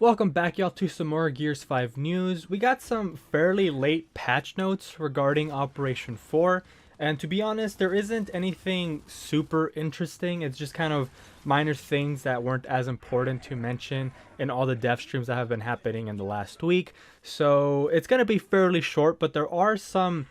Welcome back, y'all, to some more Gears 5 news. We got some fairly late patch notes regarding Operation 4, and to be honest, there isn't anything super interesting. It's just kind of minor things that weren't as important to mention in all the dev streams that have been happening in the last week. So it's going to be fairly short, but there are some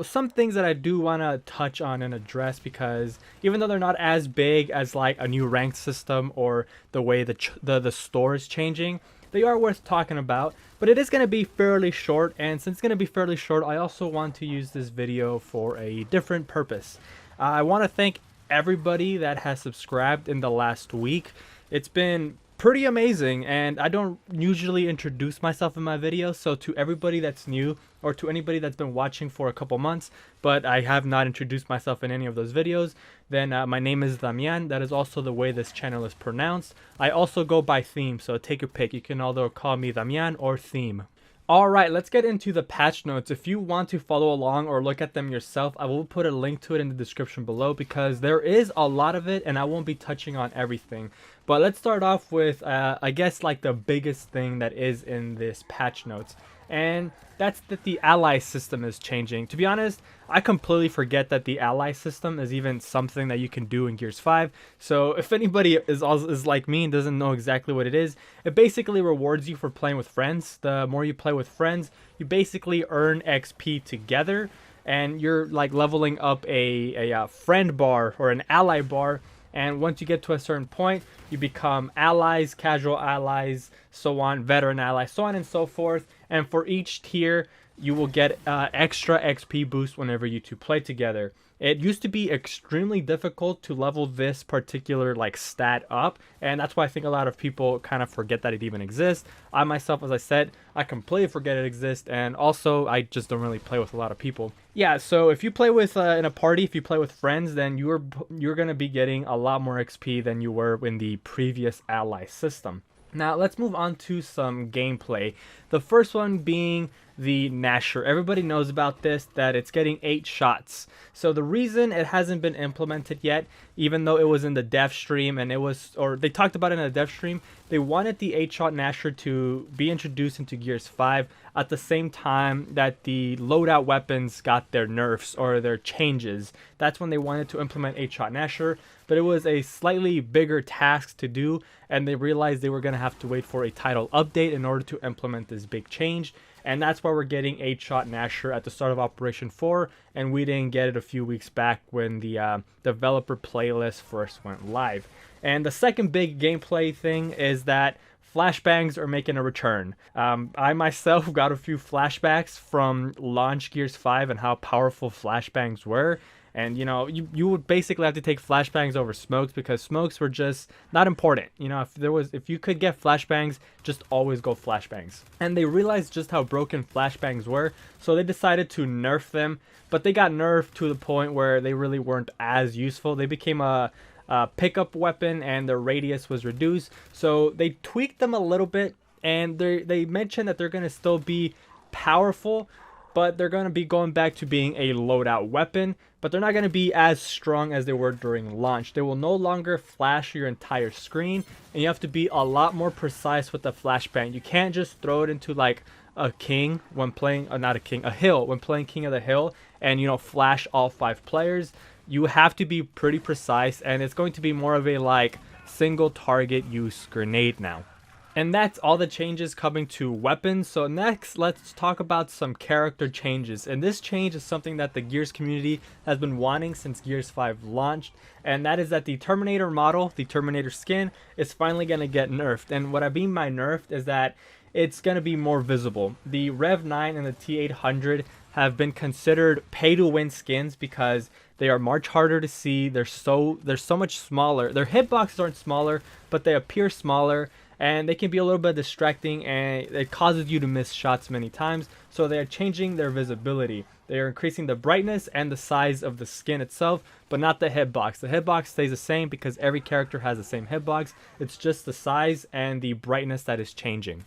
some things that I do want to touch on and address, because even though they're not as big as like a new ranked system or the way the store is changing, they are worth talking about. But it is going to be fairly short, and since it's going to be fairly short, I also want to use this video for a different purpose. I want to thank everybody that has subscribed in the last week. It's been pretty amazing, and I don't usually introduce myself in my videos, so to everybody that's new or to anybody that's been watching for a couple months but I have not introduced myself in any of those videos, then my name is Damian. That is also the way this channel is pronounced. I also go by theme, so take your pick. You can either call me Damian or theme. Alright, let's get into the patch notes. If you want to follow along or look at them yourself, I will put a link to it in the description below, because there is a lot of it and I won't be touching on everything. But let's start off with, I guess, like the biggest thing that is in this patch notes. And that's that the ally system is changing. To be honest, I completely forget that the ally system is even something that you can do in Gears 5. So if anybody is like me and doesn't know exactly what it is, it basically rewards you for playing with friends. The more you play with friends, you basically earn XP together, and you're like leveling up a friend bar or an ally bar. And once you get to a certain point, you become allies, casual allies, so on, veteran allies, so on and so forth. And for each tier, you will get extra XP boost whenever you two play together. It used to be extremely difficult to level this particular like stat up, and that's why I think a lot of people kind of forget that it even exists. I myself, as I said, I completely forget it exists, and also I just don't really play with a lot of people. Yeah, so if you play with in a party, if you play with friends, then you're gonna be getting a lot more XP than you were in the previous ally system. Now let's move on to some gameplay. The first one being the Gnasher. Everybody knows about this, that it's getting 8 shots. So the reason it hasn't been implemented yet, even though it was in the dev stream and they talked about it in the dev stream, they wanted the 8-shot Gnasher to be introduced into Gears 5 at the same time that the loadout weapons got their nerfs or their changes. That's when they wanted to implement 8-shot Gnasher, but it was a slightly bigger task to do, and they realized they were going to have to wait for a title update in order to implement this big change. And that's why we're getting 8-shot Gnasher at the start of Operation 4, and we didn't get it a few weeks back when the developer playlist first went live. And the second big gameplay thing is that flashbangs are making a return. I myself got a few flashbacks from launch Gears 5 and how powerful flashbangs were. And you would basically have to take flashbangs over smokes, because smokes were just not important. If you could get flashbangs, just always go flashbangs. And they realized just how broken flashbangs were, so they decided to nerf them. But they got nerfed to the point where they really weren't as useful. They became a pickup weapon, and their radius was reduced. So they tweaked them a little bit, and they mentioned that they're going to still be powerful, but they're going to be going back to being a loadout weapon, but they're not going to be as strong as they were during launch. They will no longer flash your entire screen, and you have to be a lot more precise with the flashbang. You can't just throw it into like a king when playing, a hill, when playing King of the Hill, and flash all 5 players. You have to be pretty precise, and it's going to be more of a like single target use grenade now. And that's all the changes coming to weapons. So next, let's talk about some character changes. And this change is something that the Gears community has been wanting since Gears 5 launched. And that is that the Terminator model, the Terminator skin, is finally going to get nerfed. And what I mean by nerfed is that it's going to be more visible. The Rev 9 and the T800 have been considered pay-to-win skins because they are much harder to see. They're so much smaller. Their hitboxes aren't smaller, but they appear smaller. And they can be a little bit distracting, and it causes you to miss shots many times. So they are changing their visibility. They are increasing the brightness and the size of the skin itself, but not the hitbox. The hitbox stays the same because every character has the same hitbox. It's just the size and the brightness that is changing.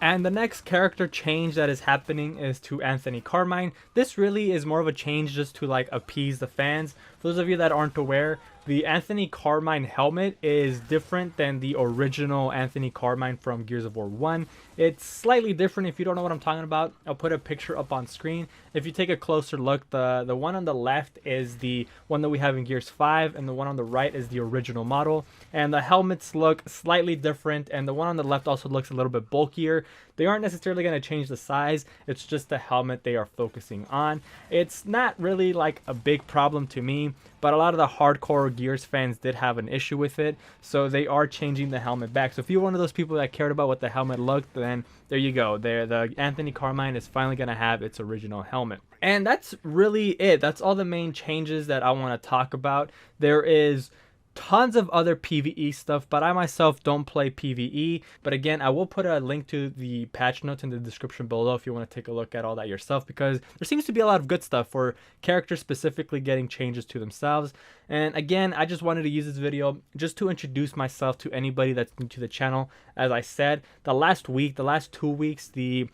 And the next character change that is happening is to Anthony Carmine. This really is more of a change just to like appease the fans. For those of you that aren't aware, the Anthony Carmine helmet is different than the original Anthony Carmine from Gears of War 1. It's slightly different. If you don't know what I'm talking about, I'll put a picture up on screen. If you take a closer look, the one on the left is the one that we have in Gears 5, and the one on the right is the original model. And the helmets look slightly different, and the one on the left also looks a little bit bulkier. They aren't necessarily going to change the size, it's just the helmet they are focusing on. It's not really like a big problem to me, but a lot of the hardcore Gears fans did have an issue with it, so they are changing the helmet back. So if you're one of those people that cared about what the helmet looked, then there you go. There, the Anthony Carmine is finally going to have its original helmet. And that's really it. That's all the main changes that I want to talk about. There is tons of other PvE stuff, but I myself don't play PvE. But again, I will put a link to the patch notes in the description below if you want to take a look at all that yourself, because there seems to be a lot of good stuff for characters specifically getting changes to themselves. And again, I just wanted to use this video just to introduce myself to anybody that's new to the channel. As I said, the last 2 weeks, the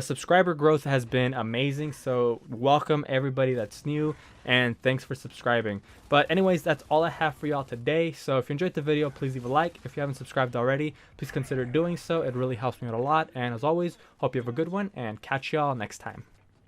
subscriber growth has been amazing, so welcome everybody that's new, and thanks for subscribing. But anyways, that's all I have for y'all today. So if you enjoyed the video, please leave a like. If you haven't subscribed already, please consider doing so. It really helps me out a lot. And as always, hope you have a good one, and catch y'all next time.